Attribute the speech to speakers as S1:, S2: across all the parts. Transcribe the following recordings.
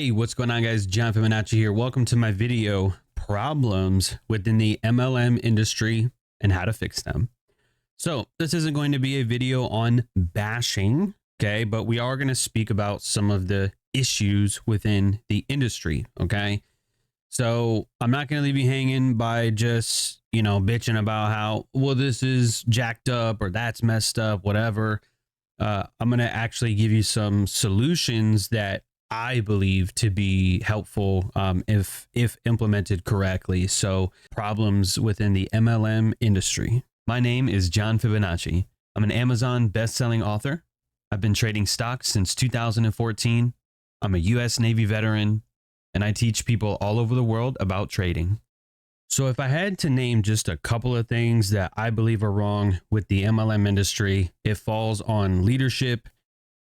S1: Hey, what's going on, guys? John Fibonacci here. Welcome to my video, Problems Within the MLM Industry and How to Fix Them. So this isn't going to be a video on bashing, okay? But we are going to speak about some of the issues within the industry, okay? So I'm not going to leave you hanging by just, bitching about how, well, this is jacked up or that's messed up, whatever. I'm going to actually give you some solutions that I believe to be helpful if implemented correctly. So problems within the MLM industry. My name is John Fibonacci. I'm an Amazon best-selling author. I've been trading stocks since 2014. I'm a US Navy veteran, and I teach people all over the world about trading. So if I had to name just a couple of things that I believe are wrong with the MLM industry, it falls on leadership,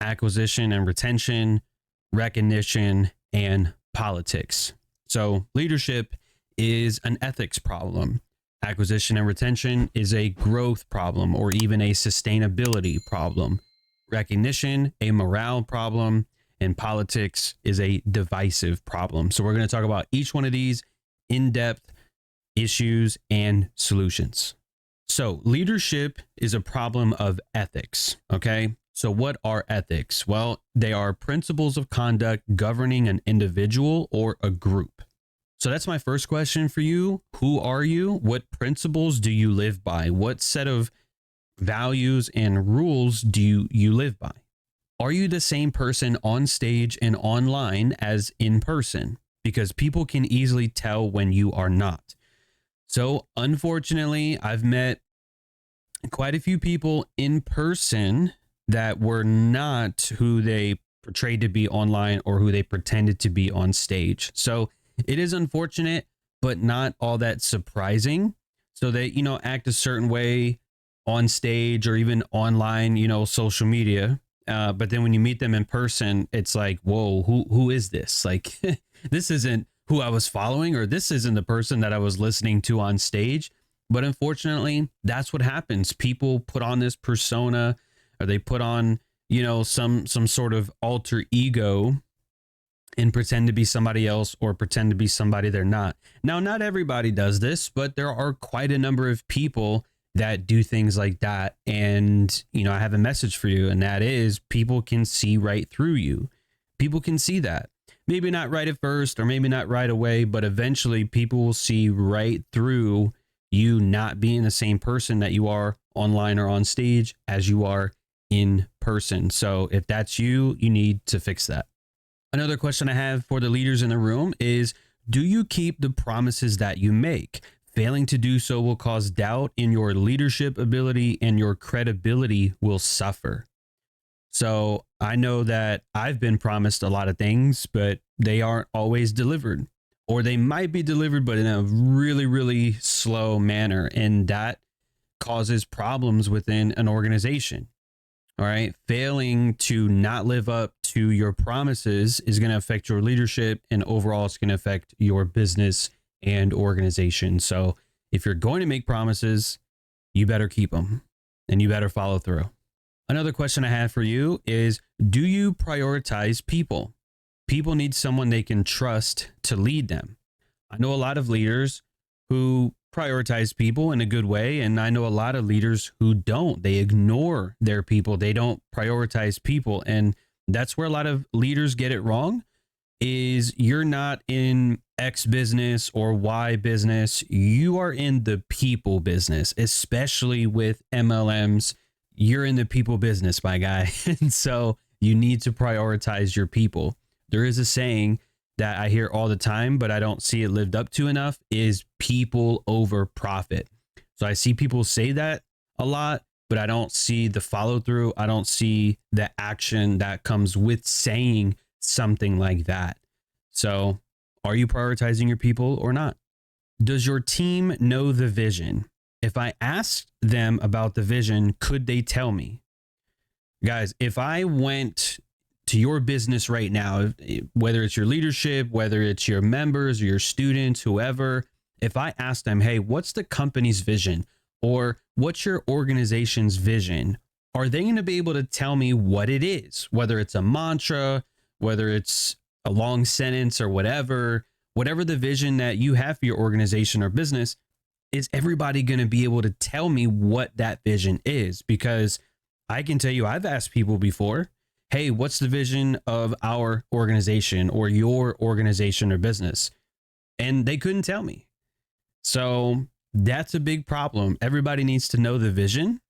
S1: acquisition and retention, recognition, and politics. So leadership is an ethics problem. Acquisition and retention is a growth problem or even a sustainability problem. Recognition, a morale problem, and politics is a divisive problem. So we're going to talk about each one of these in depth, issues and solutions. So leadership is a problem of ethics, okay? So what are ethics? Well, they are principles of conduct governing an individual or a group. So that's my first question for you. Who are you? What principles do you live by? What set of values and rules do you live by? Are you the same person on stage and online as in person? Because people can easily tell when you are not. So unfortunately, I've met quite a few people in person that were not who they portrayed to be online or who they pretended to be on stage. So it is unfortunate, but not all that surprising. So they, act a certain way on stage or even online, social media. But then when you meet them in person, it's like, whoa, who is this? Like, this isn't who I was following, or this isn't the person that I was listening to on stage. But unfortunately, that's what happens. People put on this persona, or they put on, some sort of alter ego and pretend to be somebody else or pretend to be somebody they're not. Now, not everybody does this, but there are quite a number of people that do things like that. And, I have a message for you, and that is people can see right through you. People can see that. Maybe not right at first, or maybe not right away, but eventually people will see right through you not being the same person that you are online or on stage as you are in person. So if that's you, you need to fix that. Another question I have for the leaders in the room is, do you keep the promises that you make? Failing to do so will cause doubt in your leadership ability, and your credibility will suffer. So I know that I've been promised a lot of things, but they aren't always delivered, or they might be delivered, but in a really, really slow manner. And that causes problems within an organization. All right. Failing to not live up to your promises is going to affect your leadership, and overall it's going to affect your business and organization. So if you're going to make promises, you better keep them and you better follow through. Another question I have for you is, do you prioritize people? People need someone they can trust to lead them. I know a lot of leaders who prioritize people in a good way, and I know a lot of leaders who don't. They ignore their people. They don't prioritize people, and that's where a lot of leaders get it wrong. Is you're not in X business or Y business. You are in the people business, especially with MLMs. You're in the people business, my guy. And so you need to prioritize your people. There is a saying that I hear all the time, but I don't see it lived up to enough, is people over profit. So I see people say that a lot, but I don't see the follow through. I don't see the action that comes with saying something like that. So are you prioritizing your people or not? Does your team know the vision? If I asked them about the vision, could they tell me? Guys, if I went to your business right now, whether it's your leadership, whether it's your members or your students, whoever, if I asked them, hey, what's the company's vision, or what's your organization's vision? Are they going to be able to tell me what it is? Whether it's a mantra, whether it's a long sentence or whatever the vision that you have for your organization or business, is everybody going to be able to tell me what that vision is? Because I can tell you, I've asked people before, hey, what's the vision of our organization or your organization or business? And they couldn't tell me. So that's a big problem. Everybody needs to know the vision.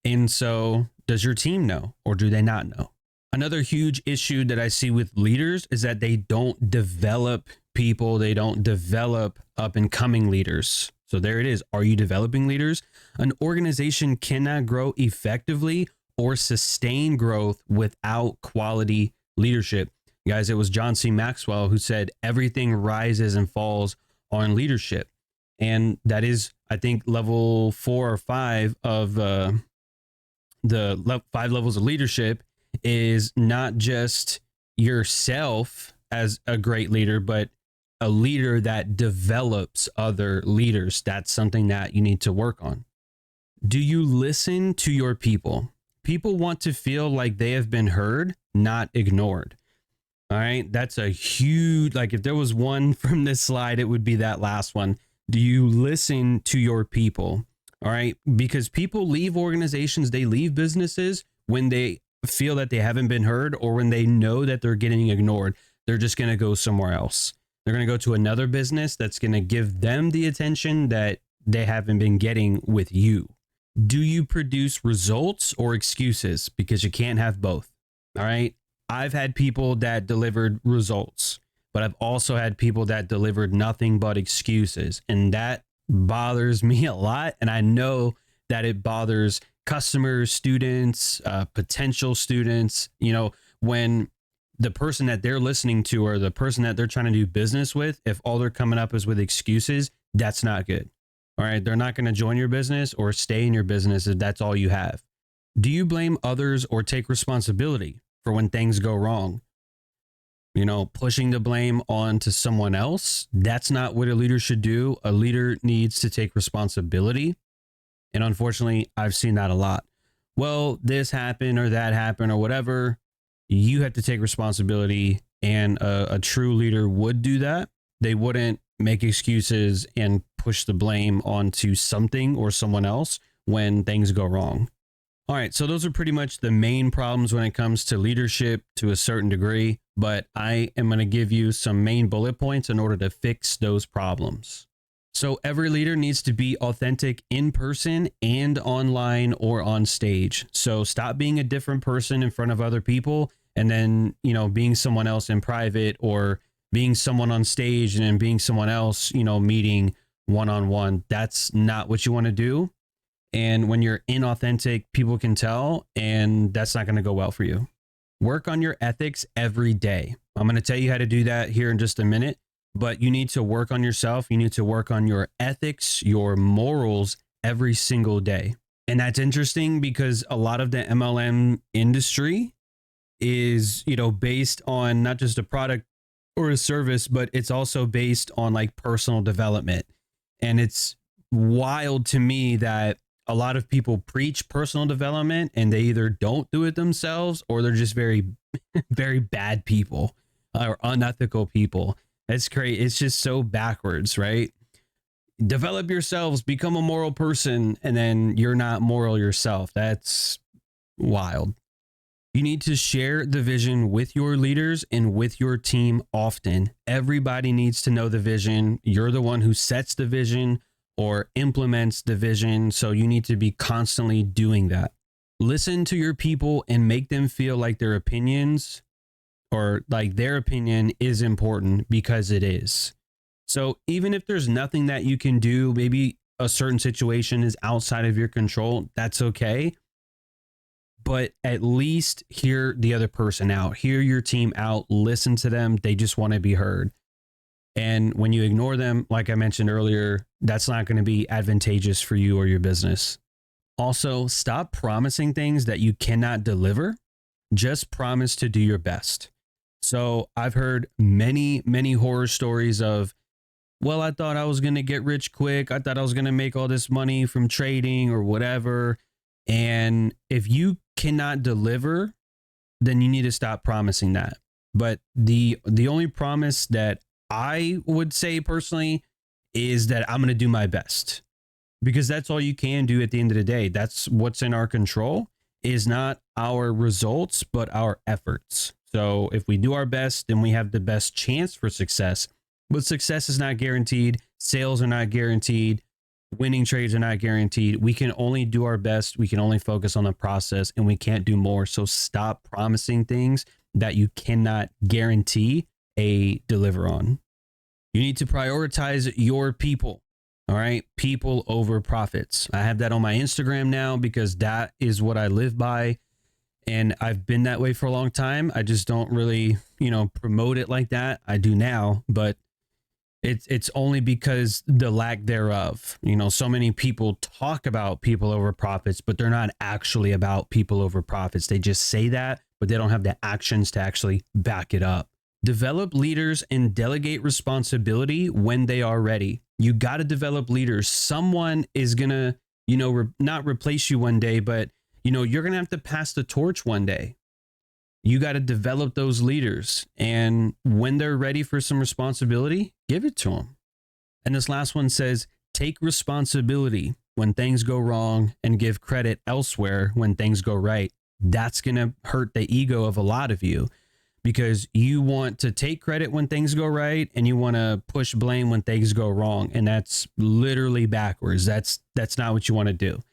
S1: And so does your team know, or do they not know? Another huge issue that I see with leaders is that they don't develop people. They don't develop up and coming leaders. So there it is. Are you developing leaders? An organization cannot grow effectively or sustain growth without quality leadership. Guys, it was John C. Maxwell who said everything rises and falls on leadership. And that is, I think, level 4 or 5 of the 5 levels of leadership is not just yourself as a great leader, but a leader that develops other leaders. That's something that you need to work on. Do you listen to your people? People want to feel like they have been heard, not ignored. All right. That's a huge, like if there was one from this slide, it would be that last one. Do you listen to your people? All right. Because people leave organizations, they leave businesses when they feel that they haven't been heard, or when they know that they're getting ignored. They're just going to go somewhere else. They're going to go to another business that's going to give them the attention that they haven't been getting with you. Do you produce results or excuses? Because you can't have both. All right. I've had people that delivered results, but I've also had people that delivered nothing but excuses. And that bothers me a lot. And I know that it bothers customers, students, potential students, when the person that they're listening to or the person that they're trying to do business with, if all they're coming up is with excuses, that's not good. All right. They're not going to join your business or stay in your business if that's all you have. Do you blame others or take responsibility for when things go wrong? Pushing the blame on to someone else, that's not what a leader should do. A leader needs to take responsibility. And unfortunately, I've seen that a lot. Well, this happened or that happened or whatever. You have to take responsibility, and a true leader would do that. They wouldn't make excuses and push the blame onto something or someone else when things go wrong. All right, so those are pretty much the main problems when it comes to leadership to a certain degree, but I am going to give you some main bullet points in order to fix those problems. So every leader needs to be authentic in person and online or on stage. So stop being a different person in front of other people and then, being someone else in private, or being someone on stage and then being someone else, meeting one-on-one. That's not what you want to do. And when you're inauthentic, people can tell, and that's not going to go well for you. Work on your ethics every day. I'm going to tell you how to do that here in just a minute, but you need to work on yourself. You need to work on your ethics, your morals every single day. And that's interesting because a lot of the MLM industry is, based on not just a product or a service, but it's also based on like personal development. And it's wild to me that a lot of people preach personal development and they either don't do it themselves, or they're just very, very bad people or unethical people. That's crazy. It's just so backwards, right? Develop yourselves, become a moral person, and then you're not moral yourself. That's wild. You need to share the vision with your leaders and with your team often. Everybody needs to know the vision. You're the one who sets the vision or implements the vision, so you need to be constantly doing that. Listen to your people and make them feel like their opinions or like their opinion is important, because it is. So even if there's nothing that you can do, maybe a certain situation is outside of your control, that's okay. But at least hear the other person out, hear your team out, listen to them. They just want to be heard. And when you ignore them, like I mentioned earlier, that's not going to be advantageous for you or your business. Also, stop promising things that you cannot deliver. Just promise to do your best. So I've heard many, many horror stories of, well, I thought I was going to get rich quick. I thought I was going to make all this money from trading or whatever. And if you cannot deliver, then you need to stop promising that. But the only promise that I would say personally is that I'm going to do my best, because that's all you can do at the end of the day. That's what's in our control, is not our results, but our efforts. So if we do our best, then we have the best chance for success. But success is not guaranteed. Sales are not guaranteed. Winning trades are not guaranteed. We can only do our best. We can only focus on the process, and we can't do more. So stop promising things that you cannot guarantee a deliver on. You need to prioritize your people. All right. People over profits. I have that on my Instagram now because that is what I live by. And I've been that way for a long time. I just don't really, promote it like that. I do now, but it's only because the lack thereof. So many people talk about people over profits, but they're not actually about people over profits. They just say that, but they don't have the actions to actually back it up. Develop leaders and delegate responsibility when they are ready. You got to develop leaders. Someone is going to, not replace you one day, but, you're going to have to pass the torch one day. You got to develop those leaders. And when they're ready for some responsibility, give it to them. And this last one says, take responsibility when things go wrong and give credit elsewhere when things go right. That's going to hurt the ego of a lot of you, because you want to take credit when things go right and you want to push blame when things go wrong. And that's literally backwards. That's not what you want to do.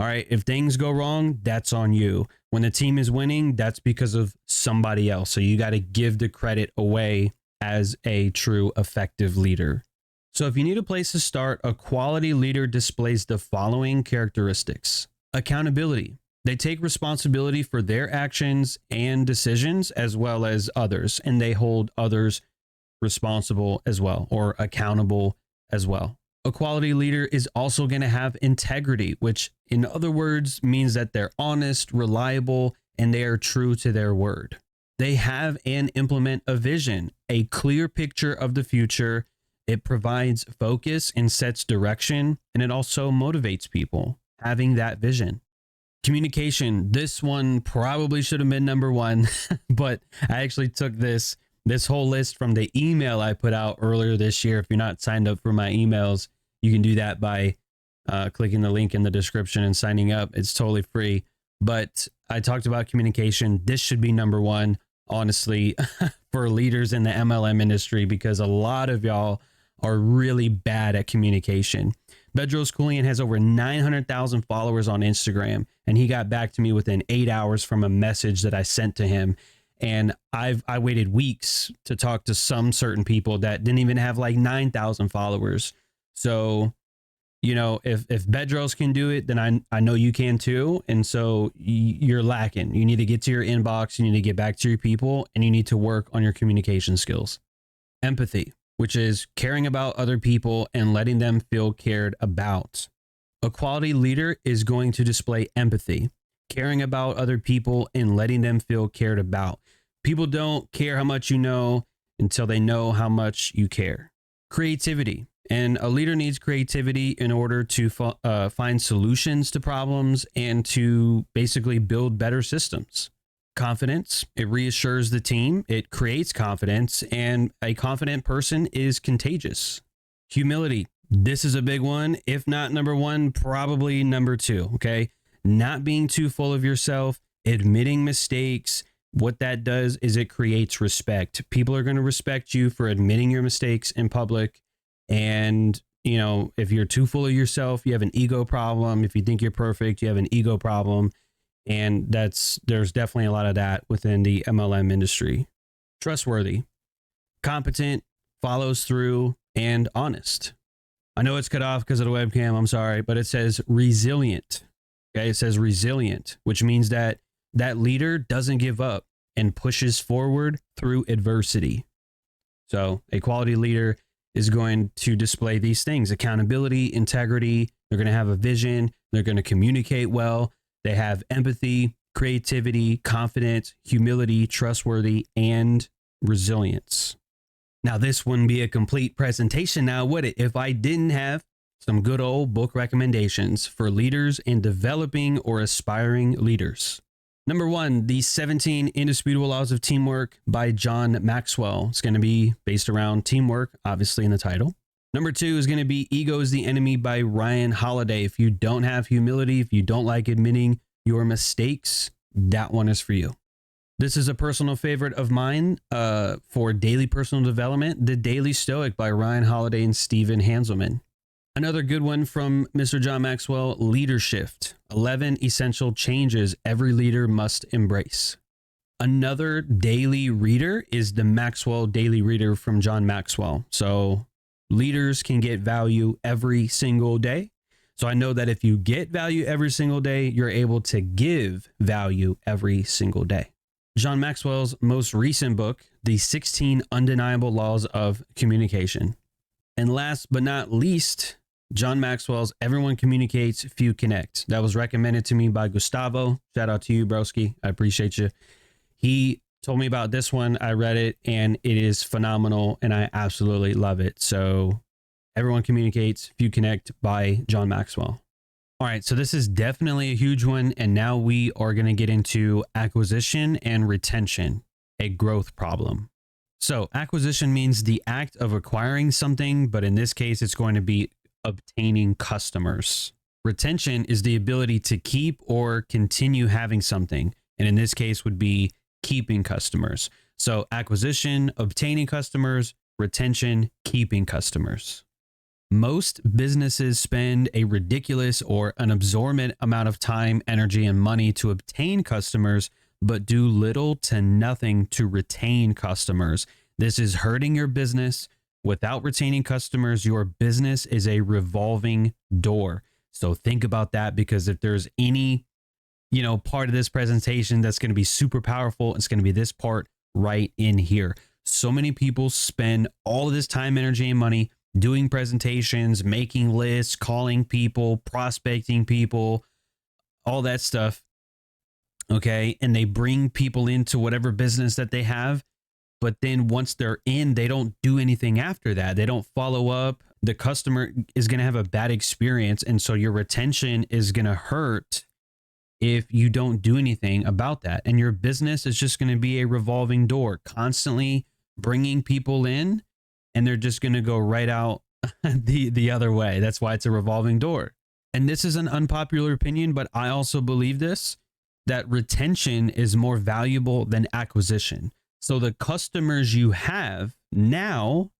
S1: All right. If things go wrong, that's on you. When the team is winning, that's because of somebody else. So you got to give the credit away as a true effective leader. So if you need a place to start, a quality leader displays the following characteristics. Accountability. They take responsibility for their actions and decisions as well as others, and they hold others responsible as well, or accountable as well. A quality leader is also going to have integrity, which in other words means that they're honest, reliable, and they are true to their word. They have and implement a vision, a clear picture of the future. It provides focus and sets direction, and it also motivates people having that vision. Communication. This one probably should have been number one, but I actually took this whole list from the email I put out earlier this year. If you're not signed up for my emails, you can do that by clicking the link in the description and signing up. It's totally free. But I talked about communication. This should be number one, honestly, for leaders in the MLM industry, because a lot of y'all are really bad at communication. Bedros Keuilian has over 900,000 followers on Instagram, and he got back to me within 8 hours from a message that I sent to him. And I waited weeks to talk to some certain people that didn't even have like 9,000 followers. So, if Bedros can do it, then I know you can too. And so you're lacking. You need to get to your inbox. You need to get back to your people, and you need to work on your communication skills. Empathy, which is caring about other people and letting them feel cared about. A quality leader is going to display empathy, caring about other people and letting them feel cared about. People don't care how much you know until they know how much you care. Creativity. And a leader needs creativity in order to find solutions to problems and to basically build better systems. Confidence. It reassures the team. It creates confidence, and a confident person is contagious. Humility. This is a big one. If not number one, probably number two. Okay. Not being too full of yourself, admitting mistakes. What that does is it creates respect. People are going to respect you for admitting your mistakes in public. And, if you're too full of yourself, you have an ego problem. If you think you're perfect, you have an ego problem. And there's definitely a lot of that within the MLM industry. Trustworthy, competent, follows through, and honest. I know it's cut off because of the webcam. I'm sorry, but it says resilient. Okay. It says resilient, which means that leader doesn't give up and pushes forward through adversity. So a quality leader is going to display these things: accountability, integrity. They're going to have a vision. They're going to communicate well. They have empathy, creativity, confidence, humility, trustworthy, and resilience. Now, this wouldn't be a complete presentation now, would it, if I didn't have some good old book recommendations for leaders and developing or aspiring leaders. Number one, the 17 Indisputable Laws of Teamwork by John Maxwell. It's going to be based around teamwork, obviously in the title. Number two is going to be Ego is the Enemy by Ryan Holiday. If you don't have humility, if you don't like admitting your mistakes, that one is for you. This is a personal favorite of mine for daily personal development, The Daily Stoic by Ryan Holiday and Stephen Hanselman. Another good one from Mr. John Maxwell, Leadership, 11 Essential Changes Every Leader Must Embrace. Another daily reader is the Maxwell Daily Reader from John Maxwell. So leaders can get value every single day. So I know that if you get value every single day, you're able to give value every single day. John Maxwell's most recent book, The 16 Undeniable Laws of Communication. And last but not least, John Maxwell's Everyone Communicates, Few Connect. That was recommended to me by Gustavo. Shout out to you, broski. I appreciate you. He told me about this one. I read it and it is phenomenal and I absolutely love it. So Everyone Communicates, Few Connect by John Maxwell. All right, so this is definitely a huge one. And now we are going to get into acquisition and retention, a growth problem. So acquisition means the act of acquiring something, but in this case, it's going to be obtaining customers. Retention is the ability to keep or continue having something. And in this case would be keeping customers. So acquisition, obtaining customers, retention, keeping customers. Most businesses spend a ridiculous or an absorbent amount of time, energy, and money to obtain customers, but do little to nothing to retain customers. This is hurting your business. Without retaining customers, your business is a revolving door. So think about that, because if there's any, part of this presentation that's going to be super powerful, it's going to be this part right in here. So many people spend all of this time, energy, and money doing presentations, making lists, calling people, prospecting people, all that stuff. Okay. And they bring people into whatever business that they have. But then once they're in, they don't do anything after that. They don't follow up. The customer is going to have a bad experience. And so your retention is going to hurt if you don't do anything about that. And your business is just going to be a revolving door, constantly bringing people in, and they're just going to go right out the other way. That's why it's a revolving door. And this is an unpopular opinion, but I also believe this, that retention is more valuable than acquisition. So the customers you have now,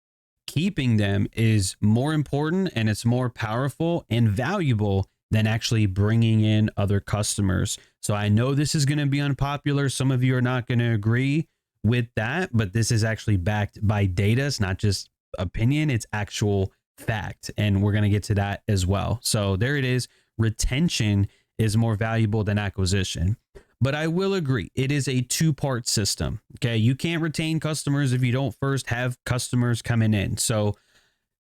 S1: keeping them is more important and it's more powerful and valuable than actually bringing in other customers. So I know this is going to be unpopular. Some of you are not going to agree with that, but this is actually backed by data. It's not just opinion, it's actual fact. And we're going to get to that as well. So there it is. Retention is more valuable than acquisition. But I will agree, it is a two-part system. Okay. You can't retain customers if you don't first have customers coming in. So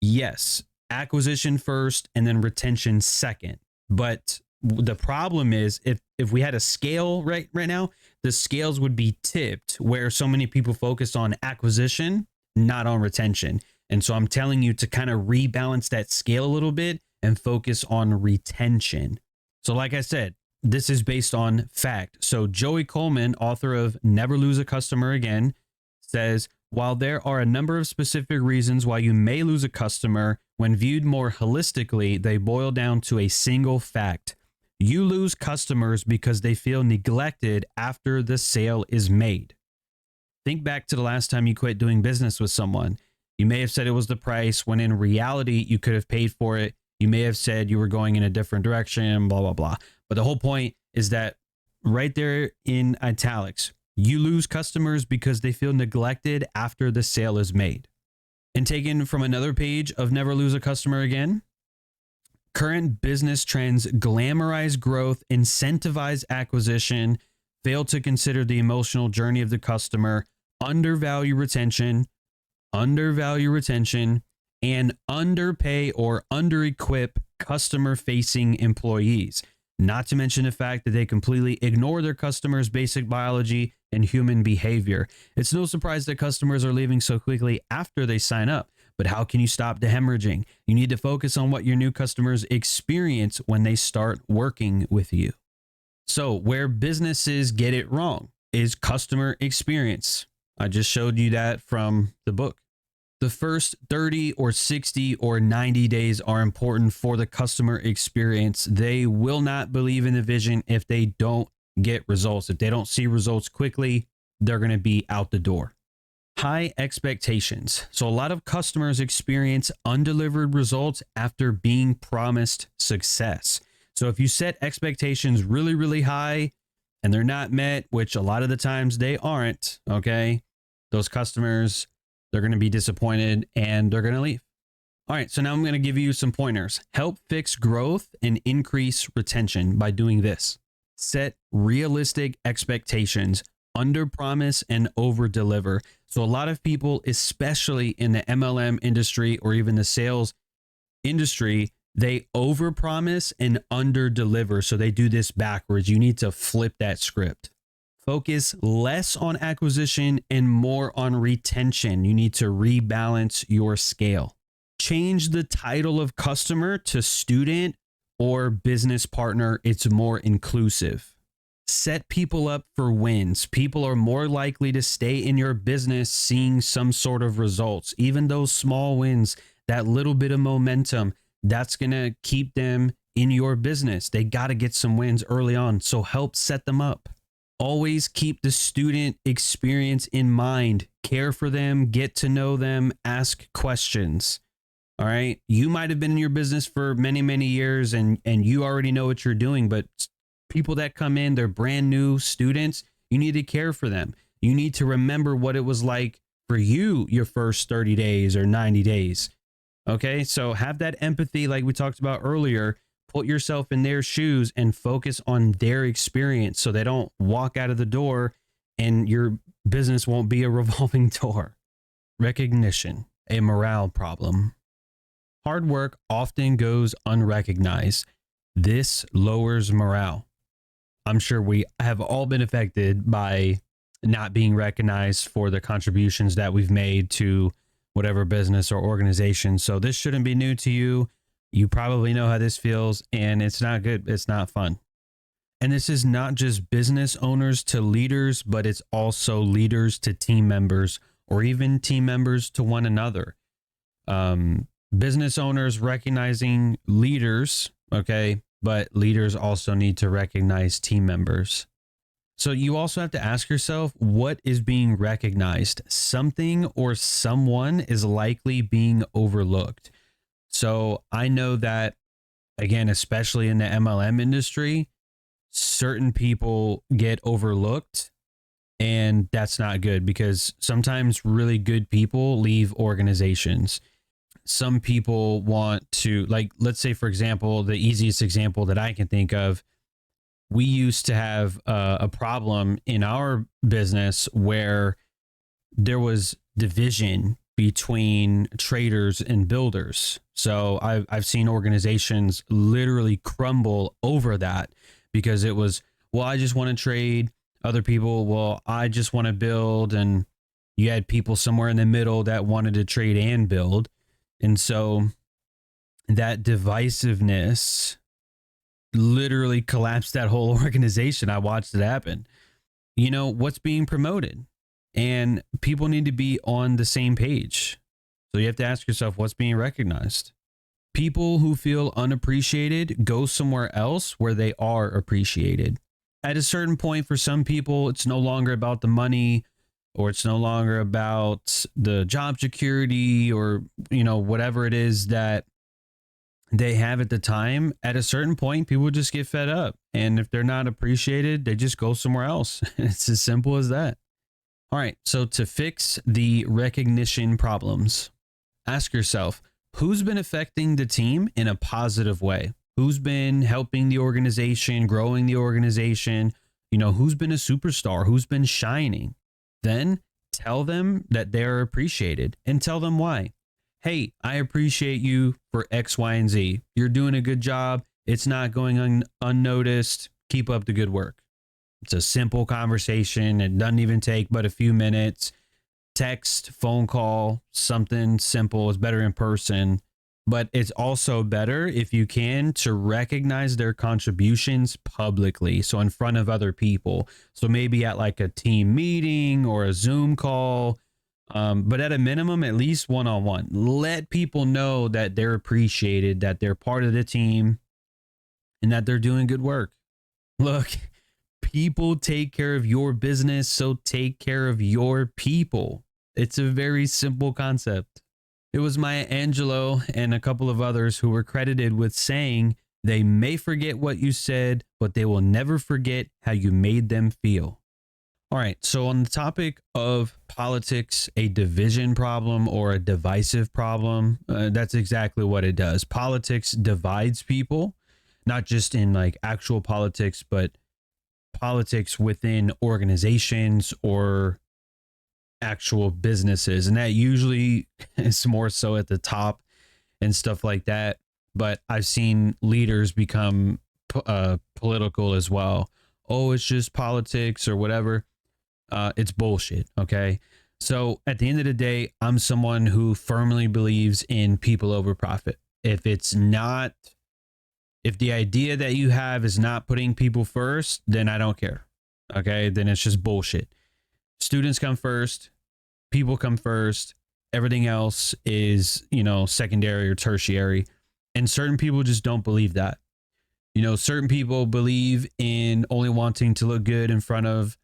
S1: yes, acquisition first and then retention second. But the problem is if we had a scale right now, the scales would be tipped where so many people focus on acquisition, not on retention. And so I'm telling you to kind of rebalance that scale a little bit and focus on retention. So like I said, this is based on fact. So Joey Coleman, author of Never Lose a Customer Again, says, while there are a number of specific reasons why you may lose a customer, when viewed more holistically, they boil down to a single fact. You lose customers because they feel neglected after the sale is made. Think back to the last time you quit doing business with someone. You may have said it was the price, when in reality, you could have paid for it. You may have said you were going in a different direction, blah, blah, blah. But the whole point is that right there in italics, you lose customers because they feel neglected after the sale is made. And taken from another page of Never Lose a Customer Again, current business trends glamorize growth, incentivize acquisition, fail to consider the emotional journey of the customer, undervalue retention, and underpay or under-equip customer-facing employees. Not to mention the fact that they completely ignore their customers' basic biology and human behavior. It's no surprise that customers are leaving so quickly after they sign up. But how can you stop the hemorrhaging? You need to focus on what your new customers experience when they start working with you. So where businesses get it wrong is customer experience. I just showed you that from the book. The first 30 or 60 or 90 days are important for the customer experience. They will not believe in the vision if they don't get results. If they don't see results quickly, they're going to be out the door. High expectations. So a lot of customers experience undelivered results after being promised success. So if you set expectations really, really high and they're not met, which a lot of the times they aren't, okay, those customers, they're going to be disappointed and they're going to leave. All right, so now I'm going to give you some pointers. Help fix growth and increase retention by doing this. Set realistic expectations, under promise and over deliver. So a lot of people, especially in the MLM industry or even the sales industry, they over promise and under deliver. So they do this backwards. You need to flip that script. Focus less on acquisition and more on retention. You need to rebalance your scale. Change the title of customer to student or business partner. It's more inclusive. Set people up for wins. People are more likely to stay in your business seeing some sort of results. Even those small wins, that little bit of momentum, that's going to keep them in your business. They got to get some wins early on. So help set them up. Always keep the student experience in mind. Care for them, get to know them, ask questions. All right. You might have been in your business for many, many years and you already know what you're doing, but people that come in, they're brand new students. You need to care for them. You need to remember what it was like for you, your first 30 days or 90 days. Okay. So have that empathy, like we talked about earlier. Put yourself in their shoes and focus on their experience so they don't walk out of the door and your business won't be a revolving door. Recognition, a morale problem. Hard work often goes unrecognized. This lowers morale. I'm sure we have all been affected by not being recognized for the contributions that we've made to whatever business or organization. So this shouldn't be new to you. You probably know how this feels, and it's not good. It's not fun. And this is not just business owners to leaders, but it's also leaders to team members or even team members to one another. Business owners recognizing leaders, okay, but leaders also need to recognize team members. So you also have to ask yourself, what is being recognized? Something or someone is likely being overlooked. So I know that, again, especially in the MLM industry, certain people get overlooked, and that's not good because sometimes really good people leave organizations. Some people want to, like, let's say, for example, the easiest example that I can think of, we used to have a problem in our business where there was division between traders and builders. So I've seen organizations literally crumble over that because it was, well, I just want to trade. Other people, well, I just want to build. And you had people somewhere in the middle that wanted to trade and build. And so that divisiveness literally collapsed that whole organization. I watched it happen. You know, what's being promoted? And people need to be on the same page. So you have to ask yourself, what's being recognized? People who feel unappreciated go somewhere else where they are appreciated. At a certain point, for some people, it's no longer about the money, or it's no longer about the job security, or, you know, whatever it is that they have at the time. At a certain point, people just get fed up. And if they're not appreciated, they just go somewhere else. It's as simple as that. All right. So to fix the recognition problems, ask yourself, who's been affecting the team in a positive way? Who's been helping the organization, growing the organization? You know, who's been a superstar? Who's been shining? Then tell them that they're appreciated and tell them why. Hey, I appreciate you for X, Y, and Z. You're doing a good job. It's not going unnoticed. Keep up the good work. It's a simple conversation. It doesn't even take but a few minutes. Text, phone call, something simple is better in person. but it's also better if you can to recognize their contributions publicly. So in front of other people. So maybe at like a team meeting or a Zoom call, but at a minimum, at least one-on-one. Let people know that they're appreciated, that they're part of the team, and that they're doing good work. Look, people take care of your business, so take care of your people. It's a very simple concept. It was Maya Angelou and a couple of others who were credited with saying, they may forget what you said, but they will never forget how you made them feel. All right, so on the topic of politics, a division problem or a divisive problem, that's exactly what it does. Politics divides people, not just in like actual politics, but politics within organizations or actual businesses. And that usually is more so at the top and stuff like that. But I've seen leaders become political as well. Oh, it's just politics or whatever. It's bullshit. Okay. So at the end of the day, I'm someone who firmly believes in people over profit. If the idea that you have is not putting people first, then I don't care. Okay. Then it's just bullshit. Students come first, people come first. Everything else is, secondary or tertiary. And certain people just don't believe that. Certain people believe in only wanting to look good in front of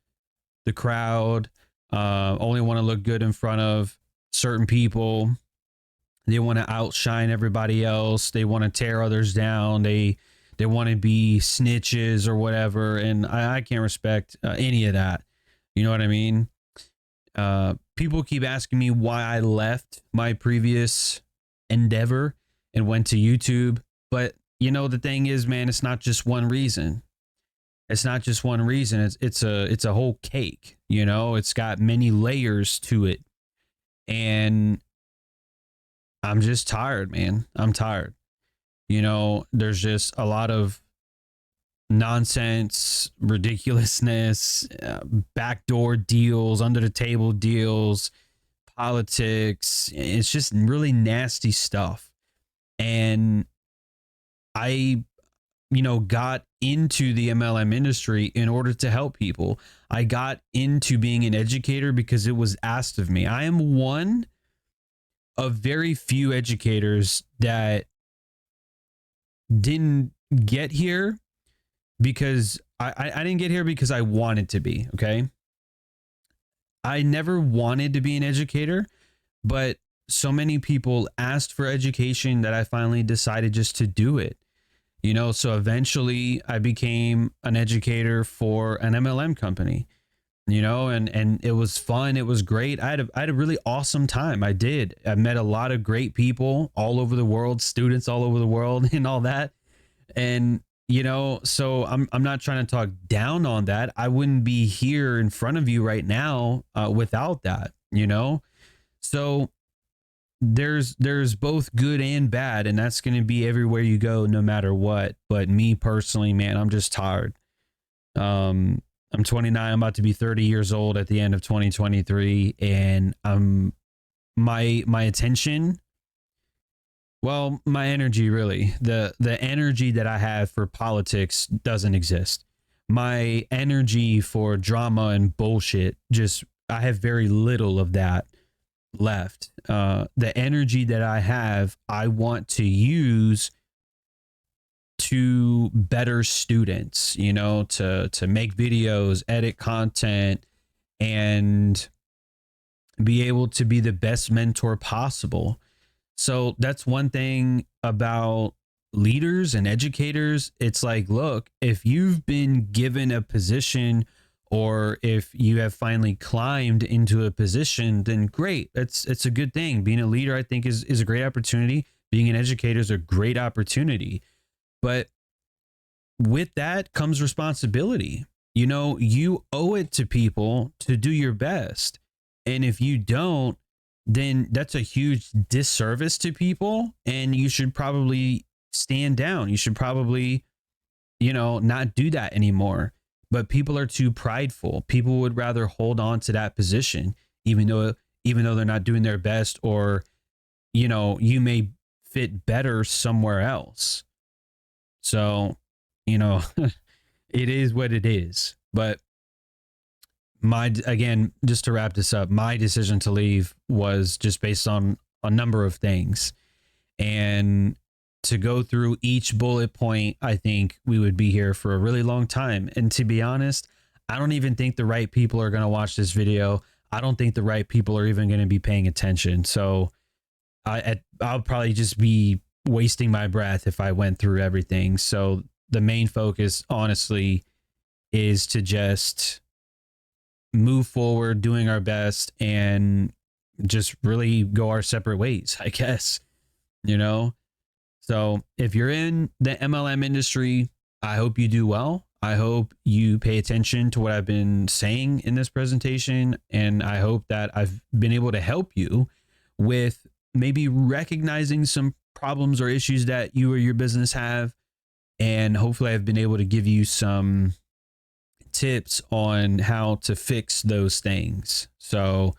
S1: the crowd, only want to look good in front of certain people. They want to outshine everybody else. They want to tear others down. They want to be snitches or whatever. And I can't respect any of that. You know what I mean? People keep asking me why I left my previous endeavor and went to YouTube. But the thing is, man, it's not just one reason. It's not just one reason. It's a whole cake. It's got many layers to it. And I'm just tired, man. I'm tired. There's just a lot of nonsense, ridiculousness, backdoor deals, under the table deals, politics. It's just really nasty stuff. And I got into the MLM industry in order to help people. I got into being an educator because it was asked of me. I am one of very few educators that didn't get here because I didn't get here because I wanted to be. Okay. I never wanted to be an educator, but so many people asked for education that I finally decided just to do it. So eventually I became an educator for an MLM company, and it was fun. It was great. I had a really awesome time. I met a lot of great people all over the world, students all over the world and all that. And, so I'm not trying to talk down on that. I wouldn't be here in front of you right now without that, so there's both good and bad, and that's going to be everywhere you go, no matter what. But me personally, man, I'm just tired. I'm 29. I'm about to be 30 years old at the end of 2023, and my attention, well, my energy, really, the energy that I have for politics doesn't exist. My energy for drama and bullshit, I have very little of that left. The energy that I have, I want to use to better students, to make videos, edit content, and be able to be the best mentor possible. So that's one thing about leaders and educators. It's like, look, if you've been given a position, or if you have finally climbed into a position, then great. It's a good thing. Being a leader, I think, is a great opportunity. Being an educator is a great opportunity. But with that comes responsibility. You owe it to people to do your best. And if you don't, then that's a huge disservice to people. And you should probably stand down. You should probably, not do that anymore. But people are too prideful. People would rather hold on to that position, even though they're not doing their best, or, you may fit better somewhere else. So, you know, it is what it is. But again, just to wrap this up, my decision to leave was just based on a number of things. And to go through each bullet point, I think we would be here for a really long time. And to be honest, I don't even think the right people are going to watch this video. I don't think the right people are even going to be paying attention. So I'll probably just be wasting my breath if I went through everything. So the main focus, honestly, is to just move forward, doing our best, and just really go our separate ways, I guess, you know? So if you're in the MLM industry, I hope you do well. I hope you pay attention to what I've been saying in this presentation. And I hope that I've been able to help you with maybe recognizing some problems or issues that you or your business have. And hopefully I've been able to give you some tips on how to fix those things. So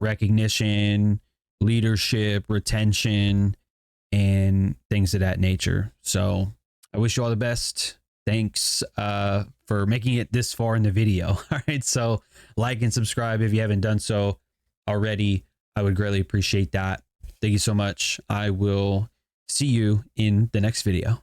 S1: recognition, leadership, retention, and things of that nature. So I wish you all the best. Thanks for making it this far in the video. All right. So like and subscribe if you haven't done so already. I would greatly appreciate that. Thank you so much. I will see you in the next video.